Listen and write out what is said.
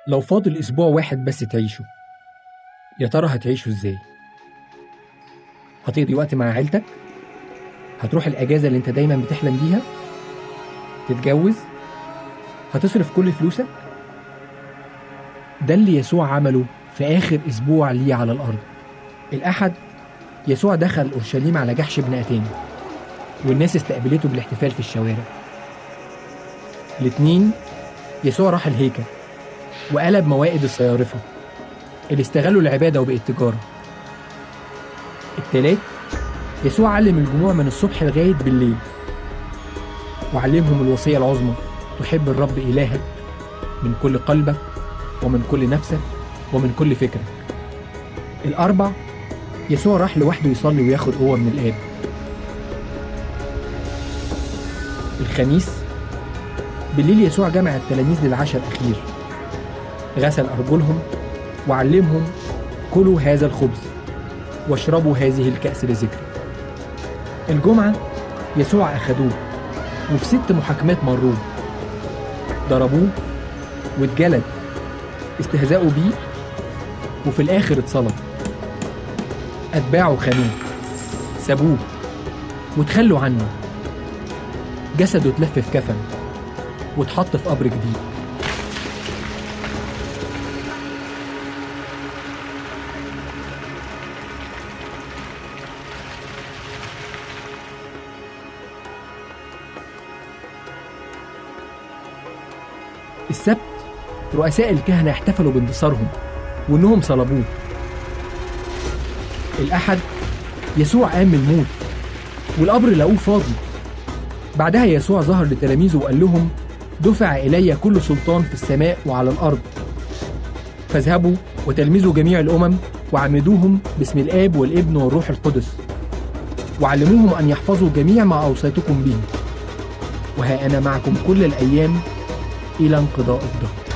لو فاضل أسبوع واحد بس تعيشه، يا ترى هتعيشه إزاي؟ هتقضي وقت مع عيلتك؟ هتروح الأجازة اللي أنت دايما بتحلم بيها؟ تتجوز؟ هتصرف كل فلوسك؟ ده اللي يسوع عمله في آخر أسبوع ليه على الأرض. الأحد يسوع دخل أورشليم على جحش بن أتان، والناس استقبلته بالاحتفال في الشوارع. الاثنين يسوع راح الهيكل وقلب موائد الصيارفة اللي استغلوا العبادة وبقت تجارة. التلات يسوع علم الجموع من الصبح لغاية بالليل، وعلمهم الوصية العظمى: تحب الرب إلهك من كل قلبك ومن كل نفسك ومن كل فكرك. الأربع يسوع راح لوحده يصلي وياخد قوة من الآب. الخميس بالليل يسوع جمع التلاميذ للعشاء الأخير، غسل أرجلهم وعلمهم: كلوا هذا الخبز واشربوا هذه الكأس لذكري. الجمعة يسوع أخدوه وفي 6 محاكمات مروه، ضربوه واتجلد، استهزأوا بيه، وفي الآخر اتصلب. أتباعه خانوه، سابوه وتخلوا عنه. جسده اتلف في كفن واتحط في قبر جديد. السبت رؤساء الكهنة احتفلوا بانتصارهم وإنهم صلبوه. الأحد يسوع قام من الموت والقبر لقوه فاضي. بعدها يسوع ظهر لتلاميذه وقال لهم: دفع إلي كل سلطان في السماء وعلى الأرض، فاذهبوا وتلمذوا جميع الأمم وعمدوهم باسم الآب والابن والروح القدس، وعلموهم أن يحفظوا جميع ما أوصيتكم به، وها أنا معكم كل الأيام إلى انقضاء الدهر.